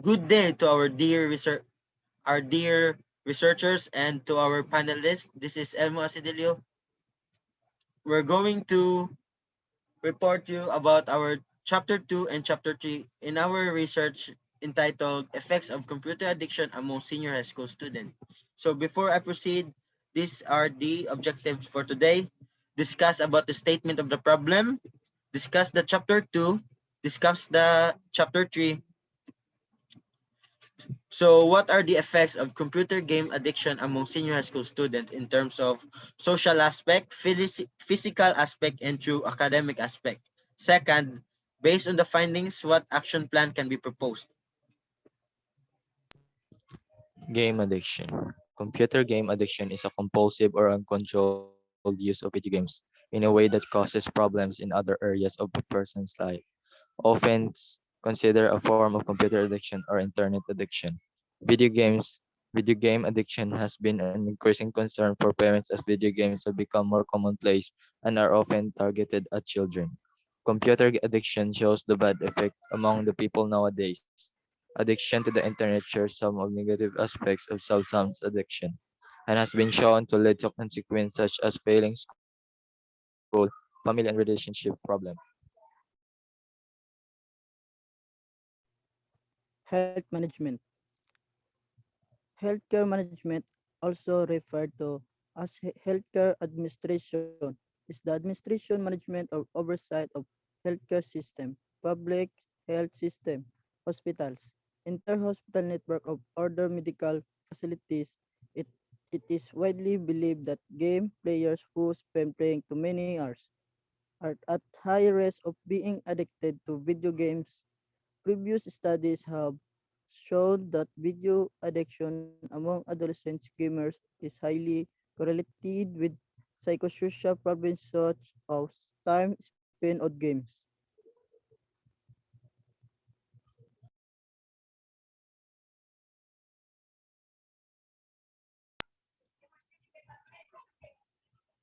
Good day to our dear researchers and to our panelists. This is Elmo Asidilio. We're going to report you about our chapter 2 and chapter 3 in our research entitled Effects of Computer Addiction Among Senior High School Students. So before I proceed, these are the objectives for today. Discuss about the statement of the problem, discuss the chapter 2, discuss the chapter 3. So what are the effects of computer game addiction among senior high school students in terms of social aspect, physical aspect, and through academic aspect? Second, based on the findings, what action plan can be proposed? Game addiction. Computer game addiction is a compulsive or uncontrolled use of video games in a way that causes problems in other areas of a person's life, often considered a form of computer addiction or internet addiction. Video games Video game addiction has been an increasing concern for parents as video games have become more commonplace and are often targeted at children. Computer addiction shows the bad effect among the people nowadays. Addiction to the internet shares some of negative aspects of substance addiction and has been shown to lead to consequences such as failing school, family and relationship problems. Health management. Healthcare management, also referred to as healthcare administration, is the administration, management, or oversight of healthcare system, public health system, hospitals, inter-hospital network of other medical facilities. It, it is widely believed that game players who spend playing too many hours are at high risk of being addicted to video games. Previous studies have shown that video addiction among adolescent gamers is highly correlated with psychosocial problems such as time spent on games.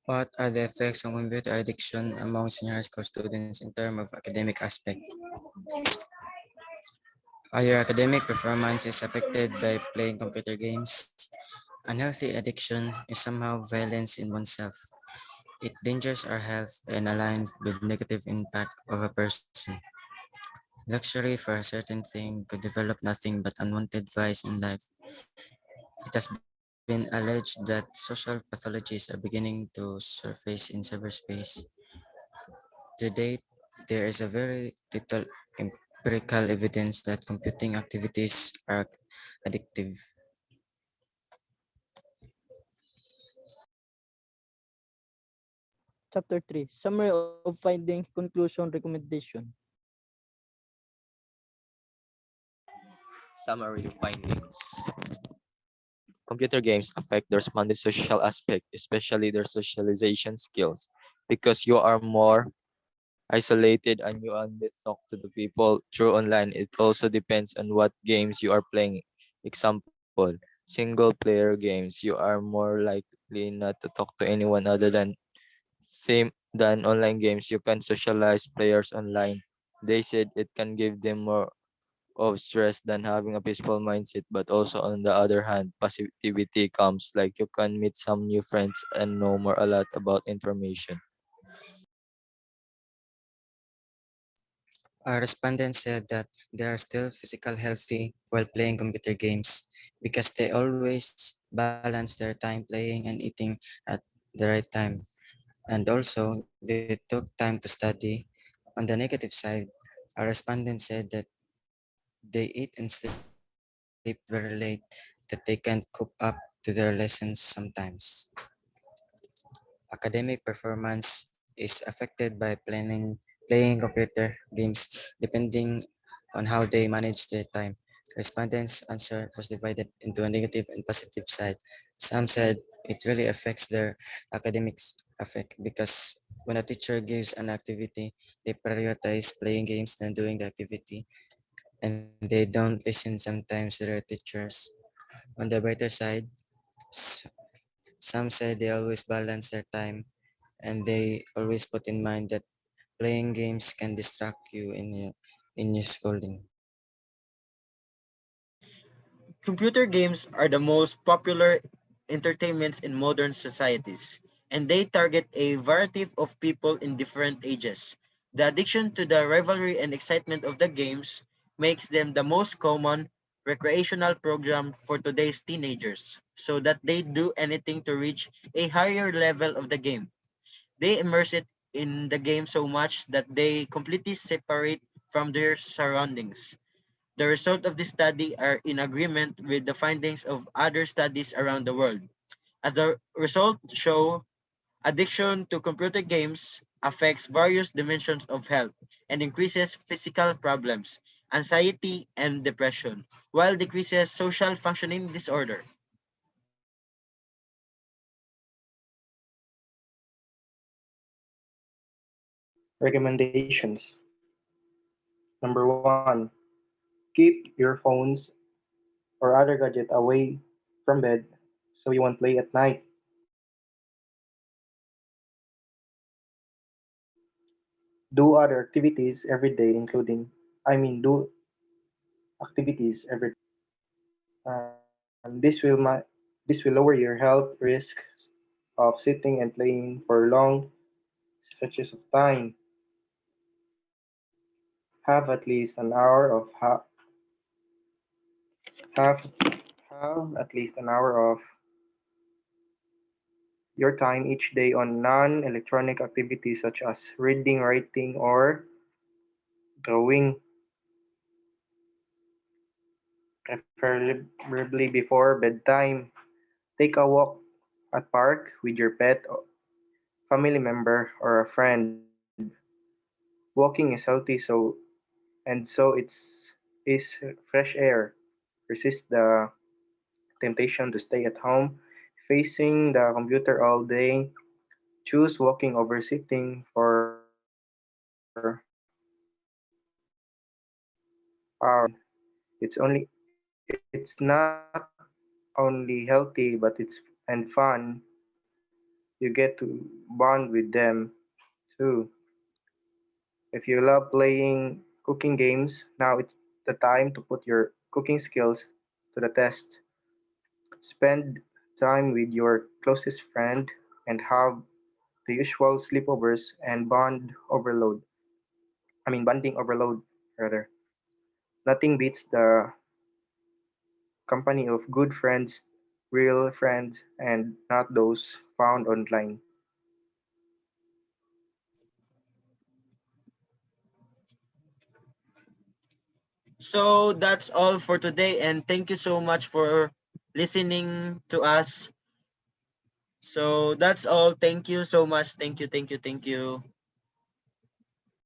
What are the effects of computer addiction among senior high school students in terms of academic aspect? Your academic performance is affected by playing computer games. Unhealthy addiction is somehow violence in oneself. It dangers our health and aligns with negative impact of a person. Luxury for a certain thing could develop nothing but unwanted vice in life. It has been alleged that social pathologies are beginning to surface in cyberspace. To date, there is a very little empirical evidence that computing activities are addictive. Chapter 3. Summary of findings, conclusion, recommendation. Summary findings. Computer games affect their respondents' social aspect, especially their socialization skills, because you are more isolated and you only talk to the people through online. It also depends on what games you are playing. Example, single player games, you are more likely not to talk to anyone other than online games. You can socialize players online. They said it can give them more of stress than having a peaceful mindset, but also on the other hand, positivity comes like you can meet some new friends and know more a lot about information. Our respondents said that they are still physical healthy while playing computer games because they always balance their time playing and eating at the right time. And also, they took time to study. On the negative side, our respondents said that they eat and sleep very late, that they can't cope up to their lessons sometimes. Academic performance is affected by playing computer games depending on how they manage their time. Respondents' answer was divided into a negative and positive side. Some said it really affects their academics affect because when a teacher gives an activity, they prioritize playing games than doing the activity, and they don't listen sometimes to their teachers. On the brighter side, s- some say they always balance their time and they always put in mind that playing games can distract you in your schooling. Computer games are the most popular entertainments in modern societies, and they target a variety of people in different ages. The addiction to the rivalry and excitement of the games makes them the most common recreational program for today's teenagers, so that they do anything to reach a higher level of the game. They immerse it in the game so much that they completely separate from their surroundings. The results of this study are in agreement with the findings of other studies around the world. As the results show, addiction to computer games affects various dimensions of health and increases physical problems, anxiety, and depression, while decreases social functioning disorder. Recommendations. Number one, keep your phones or other gadget away from bed so you won't play at night. Do other activities every day, do activities every day. This will lower your health risks of sitting and playing for long stretches of time. Have at least an hour of have have at least an hour of your time each day on non-electronic activities such as reading, writing, or drawing, preferably before bedtime. Take a walk at park with your pet, family member, or a friend. Walking is healthy so is fresh air. Resist the temptation to stay at home facing the computer all day. Choose walking over sitting for hours at a time. It's not only healthy but it's and fun. You get to bond with them too. If you love playing cooking games, now it's the time to put your cooking skills to the test. Spend time with your closest friend and have the usual sleepovers and bonding overload rather. Nothing beats the company of good friends, real friends, and not those found online. So that's all for today, and thank you so much for listening to us. So that's all. Thank you so much. Thank you, thank you, thank you.